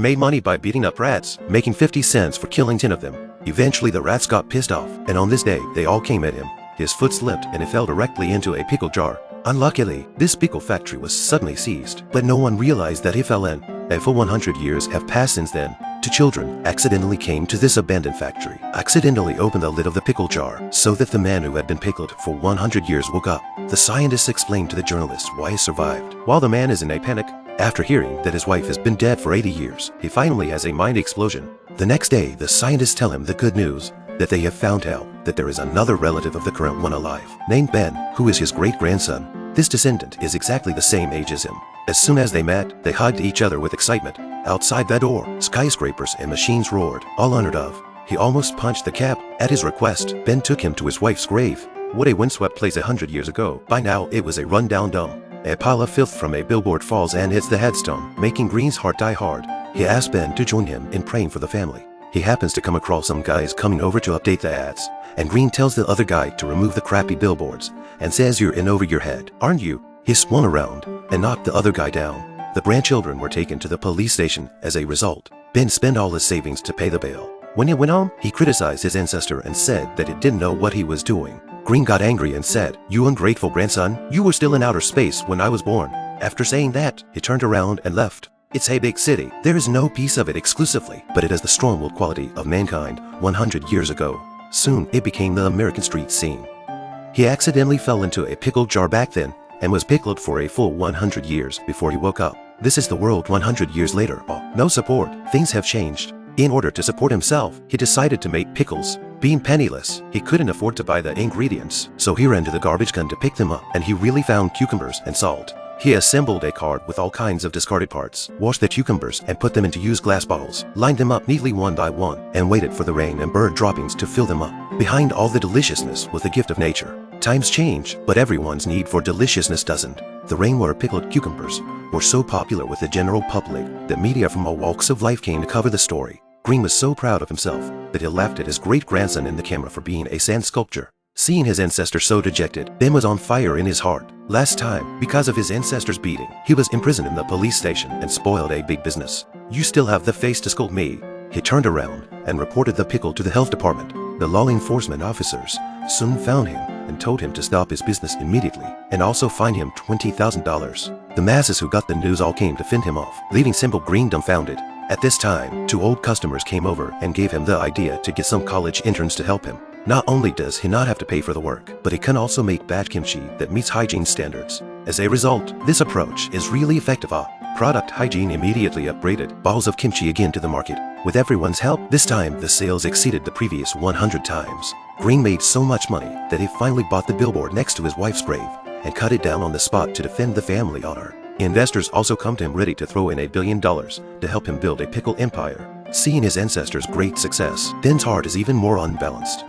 made money by beating up rats, making 50 cents for killing 10 of them. Eventually the rats got pissed off, and on this day they all came at him. His foot slipped and it fell directly into a pickle jar. Unluckily, this pickle factory was suddenly seized, but no one realized that he fell in. A full 100 years have passed since then. Two children accidentally came to this abandoned factory, accidentally opened the lid of the pickle jar, so that the man who had been pickled for 100 years woke up. The scientists explained to the journalists why he survived. While the man is in a panic, after hearing that his wife has been dead for 80 years, he finally has a mind explosion. The next day, the scientists tell him the good news, that they have found out that there is another relative of the current one alive, named Ben, who is his great-grandson. This descendant is exactly the same age as him. As soon as they met, they hugged each other with excitement. Outside that door, skyscrapers and machines roared, all unheard of. He almost punched the cap. At his request, Ben took him to his wife's grave. What a windswept place 100 years ago. By now, it was a run-down dump. A pile of filth from a billboard falls and hits the headstone, making Green's heart die hard. He asked Ben to join him in praying for the family. He happens to come across some guys coming over to update the ads, and Green tells the other guy to remove the crappy billboards and says, "You're in over your head, aren't you?" He swung around and knocked the other guy down. The grandchildren were taken to the police station as a result. Ben spent all his savings to pay the bail. When he went home, he criticized his ancestor and said that it didn't know what he was doing. Green got angry and said, "You ungrateful grandson, you were still in outer space when I was born." After saying that, he turned around and left. It's a big city. There is no piece of it exclusively, but it has the strong-willed quality of mankind 100 years ago. Soon, it became the American street scene. He accidentally fell into a pickle jar back then and was pickled for a full 100 years before he woke up. This is the world 100 years later. No support. Things have changed. In order to support himself, he decided to make pickles. Being penniless, he couldn't afford to buy the ingredients, so he ran to the garbage can to pick them up, and he really found cucumbers and salt. He assembled a cart with all kinds of discarded parts, washed the cucumbers and put them into used glass bottles, lined them up neatly one by one, and waited for the rain and bird droppings to fill them up. Behind all the deliciousness was the gift of nature. Times change, but everyone's need for deliciousness doesn't. The rainwater pickled cucumbers were so popular with the general public that media from all walks of life came to cover the story. Green was so proud of himself that he laughed at his great-grandson in the camera for being a sand sculptor. Seeing his ancestor so dejected, Ben was on fire in his heart. Last time, because of his ancestor's beating, he was imprisoned in the police station and spoiled a big business. "You still have the face to scold me." He turned around and reported the pickle to the health department. The law enforcement officers soon found him and told him to stop his business immediately and also fine him $20,000. The masses who got the news all came to fend him off, leaving simple Green dumbfounded. At this time, two old customers came over and gave him the idea to get some college interns to help him. Not only does he not have to pay for the work, but he can also make bad kimchi that meets hygiene standards. As a result, this approach is really effective. Product hygiene immediately upgraded bottles of kimchi again to the market. With everyone's help, this time the sales exceeded the previous 100 times. Green made so much money that he finally bought the billboard next to his wife's grave and cut it down on the spot to defend the family honor. Investors also come to him ready to throw in $1 billion to help him build a pickle empire. Seeing his ancestor's great success, Ben's heart is even more unbalanced.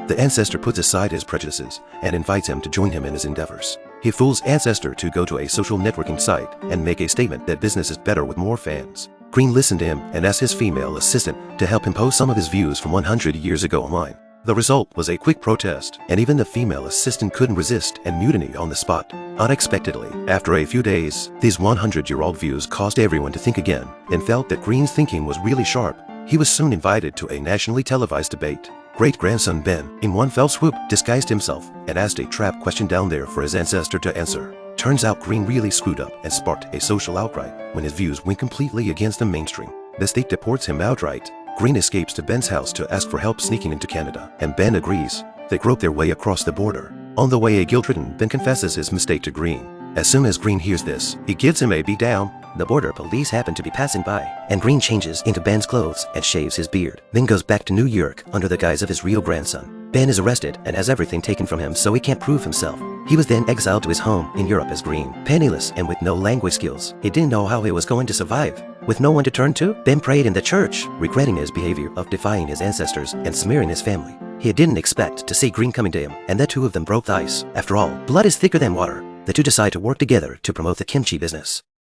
The ancestor puts aside his prejudices and invites him to join him in his endeavors. He fools ancestor to go to a social networking site and make a statement that business is better with more fans. Green listened to him and asked his female assistant to help him post some of his views from 100 years ago online. The result was a quick protest, and even the female assistant couldn't resist and mutiny on the spot. Unexpectedly, after a few days, these 100-year-old views caused everyone to think again and felt that Green's thinking was really sharp. He was soon invited to a nationally televised debate. Great-grandson Ben, in one fell swoop, disguised himself and asked a trap question down there for his ancestor to answer. Turns out Green really screwed up and sparked a social outcry when his views went completely against the mainstream. The state deports him outright. Green escapes to Ben's house to ask for help sneaking into Canada, and Ben agrees. They grope their way across the border. On the way, a guilt-ridden Ben confesses his mistake to Green. As soon as Green hears this, he gives him a beatdown. The border police happen to be passing by, and Green changes into Ben's clothes and shaves his beard, then goes back to New York under the guise of his real grandson. Ben is arrested and has everything taken from him, so he can't prove himself. He was then exiled to his home in Europe as Green, penniless and with no language skills. He didn't know how he was going to survive. With no one to turn to, Ben prayed in the church, regretting his behavior of defying his ancestors and smearing his family. He didn't expect to see Green coming to him, and the two of them broke the ice. After all, blood is thicker than water. The two decide to work together to promote the kimchi business.